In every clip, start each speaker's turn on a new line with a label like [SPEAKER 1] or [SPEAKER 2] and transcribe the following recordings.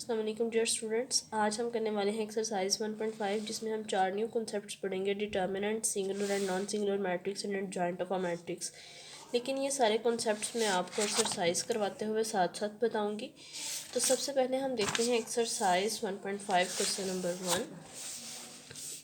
[SPEAKER 1] अस्सलाम वालेकुम dear students. आज हम करने वाले हैं एक्सरसाइज 1.5 जिसमें हम 4 न्यू कॉन्सेप्ट्स पढ़ेंगे। Determinant, singular and non singular matrix and adjoint of a matrix. लेकिन ये सारे कॉन्सेप्ट्स मैं आपको एक्सरसाइज करवाते हुए साथ साथ बताऊंगी। तो सबसे पहले हम देखते हैं एक्सरसाइज 1.5 क्वेश्चन नंबर 1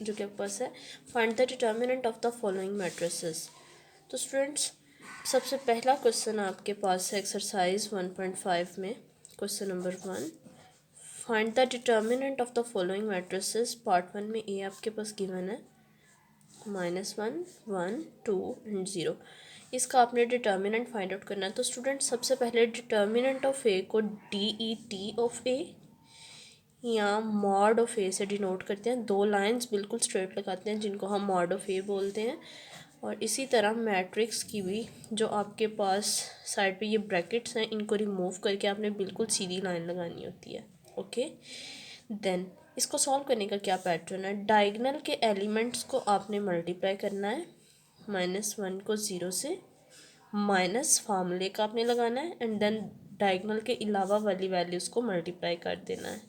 [SPEAKER 1] जो कि आपके पास है। Find the determinant of the following matrices. तो स्टूडेंट्स सबसे पहला क्वेश्चन आपके पास है एक्सरसाइज 1.5 में। Question number 1, find the determinant of the following matrices. Part 1 में ए आपके पास गिवन है -1, 1, 2 एंड 0। इसका आपने डिटर्मिनेंट फाइंड आउट करना है। तो स्टूडेंट सबसे पहले डिटर्मिनेंट ऑफ ए को DET ऑफ ए या मॉड ऑफ ए से डिनोट करते हैं। दो लाइंस बिल्कुल स्ट्रेट लगाते हैं जिनको हम मॉड ऑफ ए बोलते हैं। और इसी तरह मैट्रिक्स की भी जो आपके पास साइड पे ये ब्रैकेट्स हैं इनको रिमूव करके आपने बिल्कुल सीधी लाइन लगानी होती है। ओके, देन इसको सॉल्व करने का क्या पैटर्न है। डायगनल के एलिमेंट्स को आपने मल्टीप्लाई करना है। -1 को 0 से माइनस फार्मूले का आपने लगाना है एंड देन डायगनल के अलावा वाली वैल्यूज़ को मल्टीप्लाई कर देना है।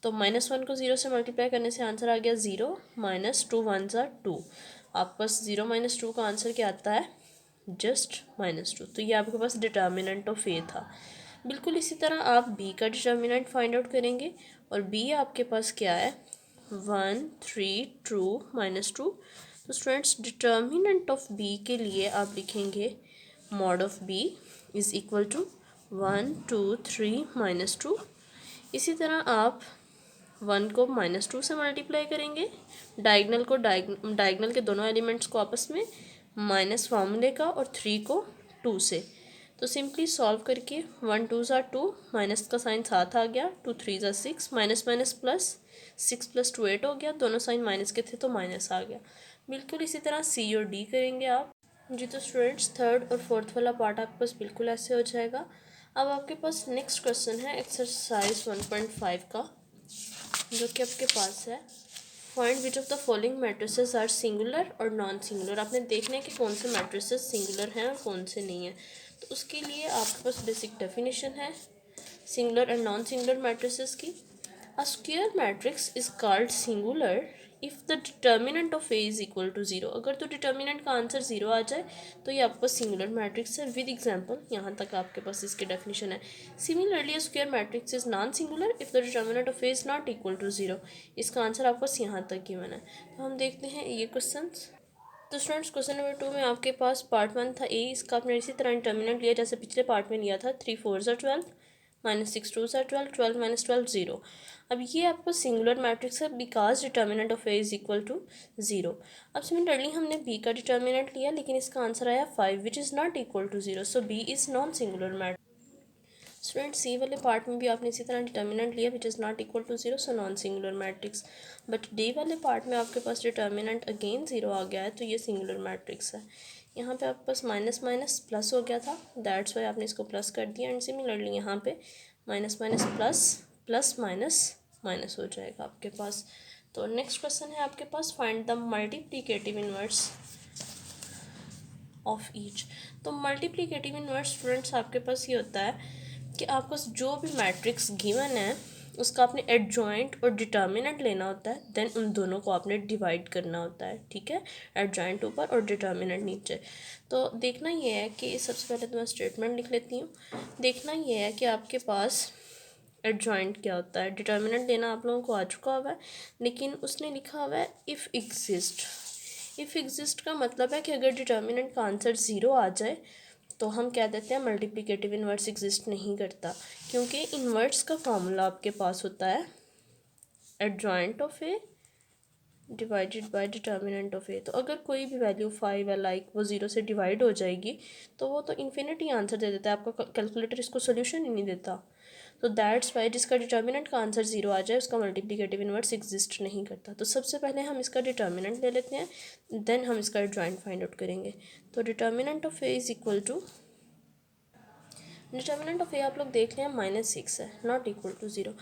[SPEAKER 1] तो -1 को 0 से मल्टीप्लाई करने से आंसर आ गया 0, -2 1s are 2। आपके पास 0 - 2 का आंसर क्या आता है, जस्ट -2। तो ये आपके पास डिटर्मिनेंट ऑफ ए था। बिल्कुल इसी तरह आप बी का डिटर्मिनेंट फाइंड आउट करेंगे और बी आपके पास क्या है 1 3 2 -2। तो स्टूडेंट्स डिटर्मिनेंट ऑफ बी के लिए आप लिखेंगे mod of b is equal to 1 2 3 -2। इसी तरह आप 1 को -2 से मल्टीप्लाई करेंगे, डायगनल के दोनों एलिमेंट्स को आपस में माइनस फार्मूले का और 3 को 2 से। तो सिंपली सॉल्व करके 1 2s are 2, माइनस का साइन साथ आ गया, 2 3s are 6, minus minus plus, 6 + 2 8 हो गया। दोनों साइन माइनस के थे तो माइनस आ गया। बिल्कुल इसी तरह सी और डी करेंगे आप जी। तो स्टूडेंट्स थर्ड और फोर्थ वाला पार्ट आपके पास बिल्कुल ऐसे हो जाएगा। अब आपके पास नेक्स्ट क्वेश्चन है एक्सरसाइज 1.5 का जो कि आपके पास है। Find which of the following matrices are singular और नॉन सिंगुलर। आपने देखना है कि कौन से मैट्रिसेस सिंगुलर हैं और कौन से नहीं हैं। तो उसके लिए आपके पास बेसिक डेफिनेशन है singular and non singular matrices की। A square matrix is called singular if the determinant of A is equal to 0। अगर तो डिटर्मिनेंट का आंसर 0 आ जाए तो ये आपके पास सिंगुलर मैट्रिक्स है। विद एग्जांपल यहाँ तक आपके पास इसकी डेफिनेशन है। Similarly square matrix is non singular if the determinant of A is not equal to 0। इसका आंसर आपके पास यहाँ तक गिवन है। तो हम देखते हैं ये क्वेश्चन। तो स्टूडेंट्स क्वेश्चन नंबर 2 में आपके पास पार्ट 1 था ए। इसका आपने इसी तरह डिटर्मिनेंट लिया जैसे पिछले पार्ट में लिया था। 3 4s are 12, -6 2s are 12, 12 - 12 0। अब ये आपको सिंगुलर मैट्रिक्स है because determinant of A is equal to 0। अब सिमिलरली हमने बी का डिटर्मिनेंट लिया लेकिन इसका आंसर आया 5 which is not equal to 0। So B is non singular matrix. Student C वाले पार्ट में भी आपने इसी तरह डिटर्मिनेंट लिया which is not equal to 0, so non singular matrix. But D वाले पार्ट में आपके पास डिटर्मिनेंट अगेन 0 आ गया है तो ये सिंगुलर मैट्रिक्स है। यहाँ पे आपके पास माइनस माइनस प्लस हो गया था, दैट्स वाई आपने इसको प्लस कर दिया। एंड सिमिलरली यहाँ पे minus minus plus, plus minus minus हो जाएगा आपके पास। तो नेक्स्ट क्वेश्चन है आपके पास find the multiplicative inverse of each. तो मल्टीप्लिकेटिव इनवर्स स्टूडेंट्स आपके पास ये होता है कि आपको जो भी मैट्रिक्स गिवन है उसका आपने एडजॉइंट और डिटर्मिनेंट लेना होता है, देन उन दोनों को आपने डिवाइड करना होता है। ठीक है, एडजॉइंट ऊपर और डिटर्मिनेंट नीचे। तो देखना ये है कि सबसे पहले तो मैं स्टेटमेंट लिख लेती हूँ। देखना ये है कि आपके पास एडजॉइंट क्या होता है। डिटर्मिनेंट लेना आप लोगों को आ चुका हुआ है लेकिन उसने लिखा हुआ है इफ़ एग्जिस्ट। इफ़ एग्जिस्ट का मतलब है कि अगर डिटर्मिनेंट का आंसर 0 आ जाए तो हम कह देते हैं मल्टीप्लिकेटिव इन्वर्स एग्जिस्ट नहीं करता, क्योंकि इन्वर्स का फॉर्मूला आपके पास होता है adjoint of A divided by determinant of A. तो अगर कोई भी वैल्यू 5 है लाइक वो 0 से डिवाइड हो जाएगी तो वो तो इन्फिनिटी आंसर दे देता है, आपका कैलकुलेटर इसको सोल्यूशन ही नहीं देता। तो दैट्स वाई जिसका डिटर्मिनेंट का आंसर 0 आ जाए उसका मल्टीप्लिकेटिव इन्वर्स एग्जिस्ट नहीं करता। तो सबसे पहले हम इसका डिटर्मिनेंट ले लेते हैं, देन हम इसका एडजॉइंट फाइंड आउट करेंगे। तो determinant of A is equal to, determinant of A आप लोग देख लें -6 है, नॉट इक्वल टू 0।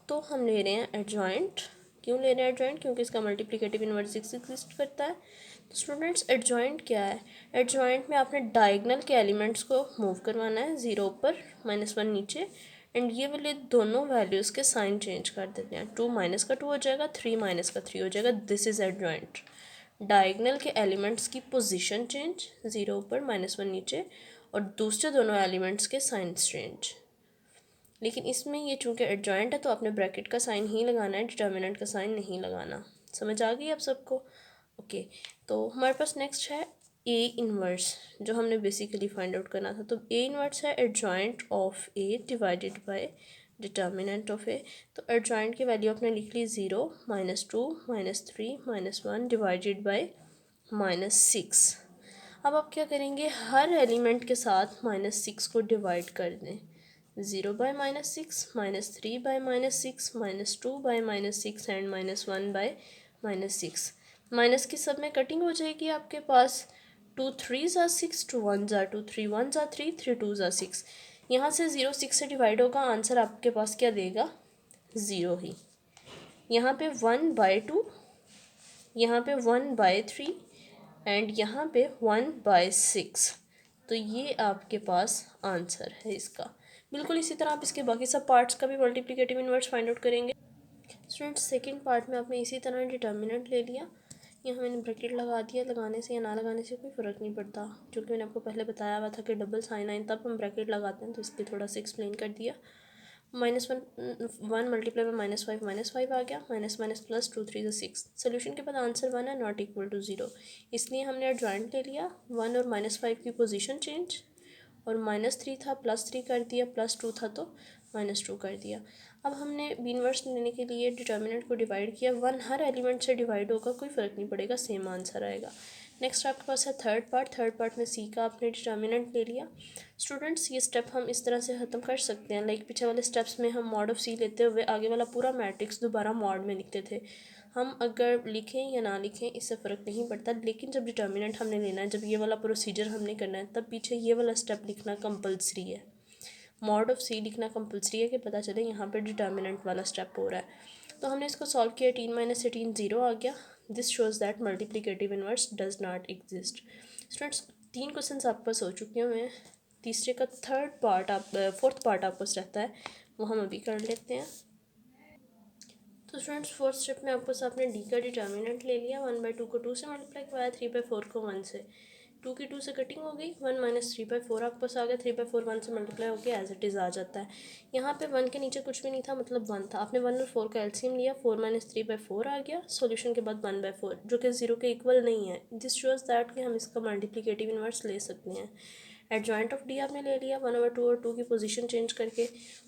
[SPEAKER 1] तो हम ले रहे हैं एडजॉइंट। क्यों ले रहे हैं एडजॉइंट, क्योंकि इसका मल्टीप्लिकेटिव इन्वर्स एग्जिस्ट करता है। तो स्टूडेंट्स एडजॉइंट क्या है, एडजॉइंट में आपने डायगनल के एलिमेंट्स को मूव करवाना है, 0 ऊपर -1 नीचे। एंड ये वाले दोनों वैल्यूज़ के साइन चेंज कर देते हैं। 2 माइनस का 2 हो जाएगा, 3 माइनस का 3 हो जाएगा। This is adjoint. डायगनल के एलिमेंट्स की पोजीशन चेंज, 0 ऊपर -1 नीचे, और दूसरे दोनों एलिमेंट्स के साइंस चेंज। लेकिन इसमें ये चूँकि एडजॉइंट है तो आपने ब्रैकेट का साइन ही लगाना है, डिटर्मिनेंट का साइन नहीं लगाना। समझ आ गई आप सबको? ओके, तो हमारे पास नेक्स्ट है ए इनवर्स, जो हमने बेसिकली फाइंड आउट करना था। तो ए इनवर्स है adjoint of A divided by determinant of A. तो एडजॉइंट की वैल्यू आपने लिख ली 0, -2, -3, -1 डिवाइडेड बाय -6। अब आप क्या करेंगे, हर एलिमेंट के साथ -6 को डिवाइड कर दें। 0 by -6, -3 by -6, -2 by -6 and -1 by -6। Minus की सब में कटिंग हो जाएगी आपके पास। 2 3 ज़ा 6, 2 1 ज़ा 2, 3 1 ज़ा 3, 3 2 ज़ा 6। यहाँ से 0 6 से डिवाइड होगा, आंसर आपके पास क्या देगा, 0 ही। यहाँ पे 1 बाय 2, यहाँ पे 1 बाय 3 एंड यहाँ पे 1 बाय 6। तो ये आपके पास आंसर है इसका। बिल्कुल इसी तरह आप इसके बाकी सब पार्ट्स का भी मल्टीप्लिकेटिव इनवर्स फाइंड आउट करेंगे। स्टूडेंट्स सेकंड पार्ट में आपने इसी तरह डिटर्मिनेंट ले लिया, यहाँ मैंने ब्रैकेट लगा दिया। लगाने से या ना लगाने से कोई फ़र्क नहीं पड़ता, क्योंकि मैंने आपको पहले बताया हुआ था कि डबल साइन आइन तब हम ब्रैकेट लगाते हैं, तो इसलिए थोड़ा सा एक्सप्लेन कर दिया। -1 मल्टीप्लाई बाय -5 आ गया, माइनस माइनस प्लस 2 3 6। सोल्यूशन के बाद आंसर 1 है, नॉट इक्वल टू 0, इसलिए हमने एडजॉइंट ले लिया। 1 और -5 की पोजीशन चेंज, और -3 था +3 कर दिया, +2 था तो -2 कर दिया। अब हमने इनवर्स लेने के लिए डिटर्मिनेंट को डिवाइड किया। 1 हर एलिमेंट से डिवाइड होगा, कोई फ़र्क नहीं पड़ेगा, सेम आंसर आएगा। नेक्स्ट आपके पास है थर्ड पार्ट में सी का आपने डिटर्मिनेंट ले लिया। स्टूडेंट्स ये स्टेप हम इस तरह से ख़त्म कर सकते हैं, लाइक पीछे वाले स्टेप्स में हम मॉड ऑफ सी लेते हुए आगे वाला पूरा मैट्रिक्स दोबारा मॉड में लिखते थे। हम अगर लिखें या ना लिखें इससे फ़र्क नहीं पड़ता, लेकिन जब डिटर्मिनेंट हमने लेना है, जब ये वाला प्रोसीजर हमने करना है, तब पीछे ये वाला स्टेप लिखना कंपलसरी है। मॉड ऑफ सी लिखना कंपलसरी है कि पता चले यहाँ पे डिटर्मिनेंट वाला स्टेप हो रहा है। तो हमने इसको सॉल्व किया, 18 - 18 0 आ गया। This shows that multiplicative inverse does not exist. Students 3 question आपके पास हो चुके हैं, तीसरे का फोर्थ पार्ट आपको रहता है, वो हम अभी कर लेते हैं। तो स्टूडेंट्स फोर्थ स्टेप में आपको आपने डी का डिटर्मिनेंट ले लिया। 1/2 को 2 से मल्टीप्लाई करवाया, 3/4 को 1 से। 2 की 2 से कटिंग हो गई, 1 - 3/4 आपके पास आ गया। 3/4 1 से मल्टीप्लाई होकर एज इट इज़ आ जाता है। यहाँ पे 1 के नीचे कुछ भी नहीं था, मतलब 1 था। आपने 1 और 4 का एलसीएम लिया, 4 - 3/4 आ गया। सॉल्यूशन के बाद 1/4, जो कि 0 के इक्वल नहीं है। दिस शोज़ दैट कि हम इसका मल्टीप्लिकेटिव इनवर्स ले सकते हैं। एडजॉइंट ऑफ डी आपने ले लिया, 1/2 और 2 की पोजीशन चेंज करके,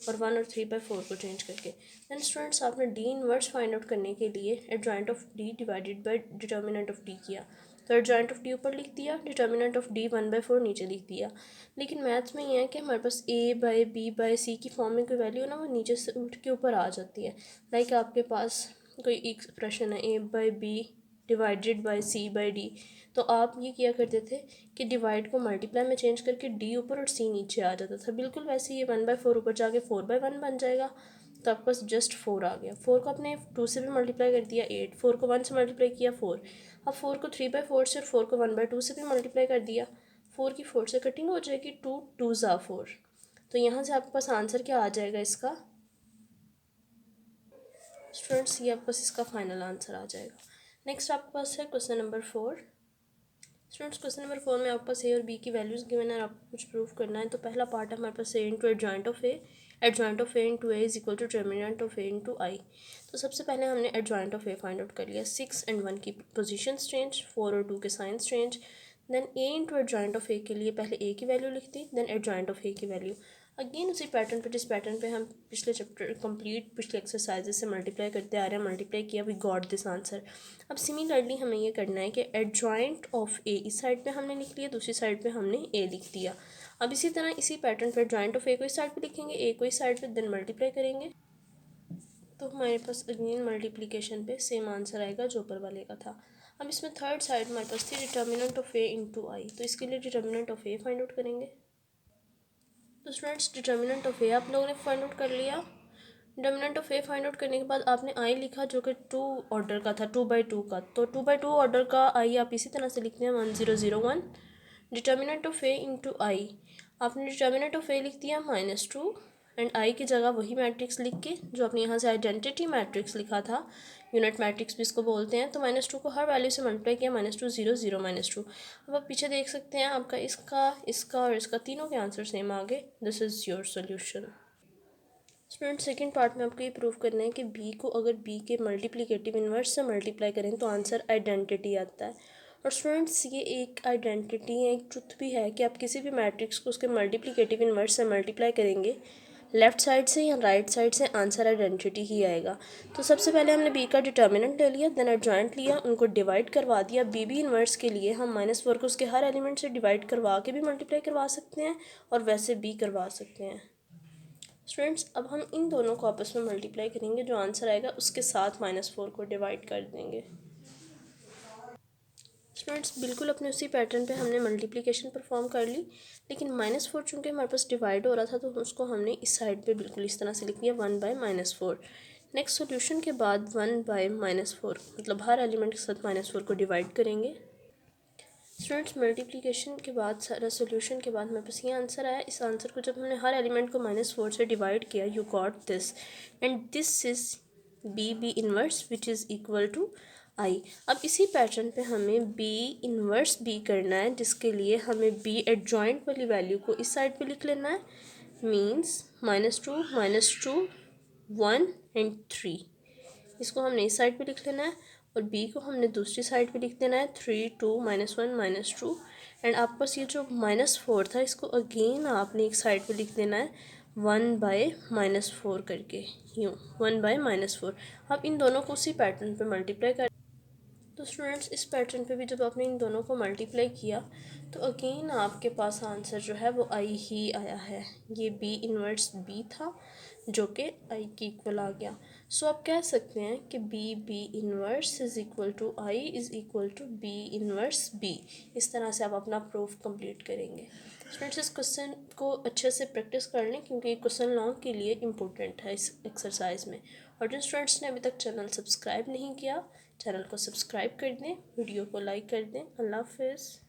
[SPEAKER 1] और 1 और 3/4 को चेंज करके। देन स्टूडेंट्स आपने डी इनवर्स फाइंड आउट करने के लिए adjoint of D divided by determinant of D किया। तो एडजॉइंट ऑफ डी ऊपर लिख दिया, डिटर्मिनेंट ऑफ डी 1/4 नीचे लिख दिया। लेकिन मैथ्स में ये है कि हमारे पास ए बाय बी बाय सी की फॉर्म में कोई वैल्यू ना, वो नीचे से उठ के ऊपर आ जाती है। लाइक आपके पास कोई एक्सप्रेशन है, A by B divided by C by D, तो आप ये किया करते थे कि डिवाइड को मल्टीप्लाई में चेंज करके डी ऊपर और सी नीचे आ जाता था। बिल्कुल वैसे ये 1/4 ऊपर जाके 4/1 बन जाएगा, तो आपके पास जस्ट 4 आ गया। 4 को आपने 2 से भी मल्टीप्लाई कर दिया, 8। 4 को 1 से मल्टीप्लाई किया, 4। अब 4 को 3/4 से और 4 को 1/2 से भी मल्टीप्लाई कर दिया। 4 की 4 से कटिंग हो जाएगी, 2 2 ज़ा 4। तो यहाँ से आपके पास आंसर क्या आ जाएगा इसका स्टूडेंट्स, ये आपके पास इसका फाइनल आंसर आ जाएगा। नेक्स्ट आपके पास है question number 4। Students question number 4 में आपके पास ए और बी की वैल्यूज़ गिवन है, आपको कुछ प्रूव करना है। तो पहला पार्ट है हमारे पास A into adjoint of A. Adjoint of A into A is equal to determinant of A into I. तो सबसे पहले हमने adjoint of A find out कर लिया। 6 और 1 की पोजीशन चेंज, 4 और 2 के signs change. Then A into adjoint of A के लिए पहले ए की वैल्यू लिख दी, देन एडजॉइंट ऑफ ए की वैल्यू। अगेन उसी पैटर्न पे, जिस पैटर्न पे हम पिछले चैप्टर पिछले एक्सरसाइजेस से मल्टीप्लाई करते आ रहे हैं, मल्टीप्लाई किया, वी गॉट दिस आंसर। अब सिमिलरली हमें ये करना है कि एडजॉइंट ऑफ ए इस साइड पे हमने लिख लिया, दूसरी साइड पे हमने ए लिख दिया। अब इसी तरह इसी पैटर्न पे एडजॉइंट ऑफ ए को इस साइड पे लिखेंगे, ए को इस साइड पे, देन मल्टीप्लाई करेंगे। तो हमारे पास अगेन मल्टीप्लिकेशन पे सेम आंसर आएगा जो ऊपर वाले का था। अब इसमें थर्ड साइड हमारे पास थी determinant of A into I. तो इसके लिए determinant of A find out करेंगे। तो स्टूडेंट्स डिटर्मिनेंट ऑफ ए आप लोगों ने फाइंड आउट कर लिया। Determinant of A find out करने के बाद आपने आई लिखा, जो कि 2 ऑर्डर का था, 2/2 का। तो 2/2 ऑर्डर का आई आप इसी तरह से लिखते हैं, 1001। डिटर्मिनेंट ऑफ ए इंटू आई, आपने डिटर्मिनेंट ऑफ ए लिख दिया -2 एंड आई की जगह वही मैट्रिक्स लिख के जो आपने यहाँ से आइडेंटिटी मैट्रिक्स लिखा था, यूनिट मैट्रिक्स भी इसको बोलते हैं, तो -2 को हर वैल्यू से मल्टीप्लाई किया, -2 0 0 -2। अब आप पीछे देख सकते हैं आपका इसका और इसका तीनों के आंसर सेम आ गए। This is your solution. Student second part में आपको ये प्रूव करना है कि बी को अगर बी के मल्टीप्लिकेटिव इन्वर्स से मल्टीप्लाई करें तो आंसर आइडेंटिटी आता है। और स्टूडेंट्स ये एक आइडेंटिटी है, एक ट्रुथ भी है कि आप किसी भी मैट्रिक्स को उसके मल्टीप्लिकेटिव इन्वर्स से मल्टीप्लाई करेंगे, लेफ्ट साइड से या राइट साइड से आंसर आइडेंटिटी ही आएगा। तो सबसे पहले हमने बी का डिटर्मिनेंट ले लिया, देन एडजॉइंट लिया, उनको डिवाइड करवा दिया। बी इन्वर्स के लिए हम -4 को उसके हर एलिमेंट से डिवाइड करवा के भी मल्टीप्लाई करवा सकते हैं और वैसे भी करवा सकते हैं। स्टूडेंट्स अब हम इन दोनों को आपस में मल्टीप्लाई करेंगे, जो आंसर आएगा उसके साथ -4 को डिवाइड कर देंगे। स्टूडेंट्स बिल्कुल अपने उसी पैटर्न पे हमने मल्टीप्लिकेशन परफॉर्म कर ली, लेकिन -4 चूँकि हमारे पास डिवाइड हो रहा था तो उसको हमने इस साइड पे बिल्कुल इस तरह से लिख लिया 1/-4। नेक्स्ट सोल्यूशन के बाद 1/-4 मतलब हर एलिमेंट के साथ -4 को डिवाइड करेंगे। स्टूडेंट्स मल्टीप्लिकेशन के बाद सारा सोल्यूशन के बाद मेरे पास ये आंसर आया। इस आंसर को जब हमने हर एलिमेंट को -4 से डिवाइड किया, you got this, and this is B inverse which is equal to I. अब इसी पैटर्न पे हमें बी इनवर्स बी करना है, जिसके लिए हमें बी एडजॉइंट वाली वैल्यू को इस साइड पे लिख लेना है, मीन्स -2 1 एंड 3। इसको हमने इस साइड पे लिख लेना है और बी को हमने दूसरी साइड पे लिख देना है 3 2 -1 -2। एंड आपके पास ये जो -4 था इसको अगेन आपने एक साइड पे लिख देना है 1/-4 करके, यूँ 1/-4। आप इन दोनों को उसी पैटर्न पे मल्टीप्लाई कर। तो स्टूडेंट्स इस पैटर्न पे भी जब आपने इन दोनों को मल्टीप्लाई किया तो अगेन आपके पास आंसर जो है वो आई ही आया है। ये बी इनवर्स बी था जो कि आई की इक्वल आ गया। सो आप कह सकते हैं कि B inverse is equal to I is equal to B inverse B. इस तरह से आप अपना प्रूफ कंप्लीट करेंगे। स्टूडेंट्स इस क्वेश्चन को अच्छे से प्रैक्टिस कर लें क्योंकि ये क्वेश्चन लॉन्ग के लिए इम्पोर्टेंट है इस एक्सरसाइज में। और जिन स्टूडेंट्स ने अभी तक चैनल सब्सक्राइब नहीं किया, चैनल को सब्सक्राइब कर दें, वीडियो को लाइक कर दें। अल्लाह हाफिज़।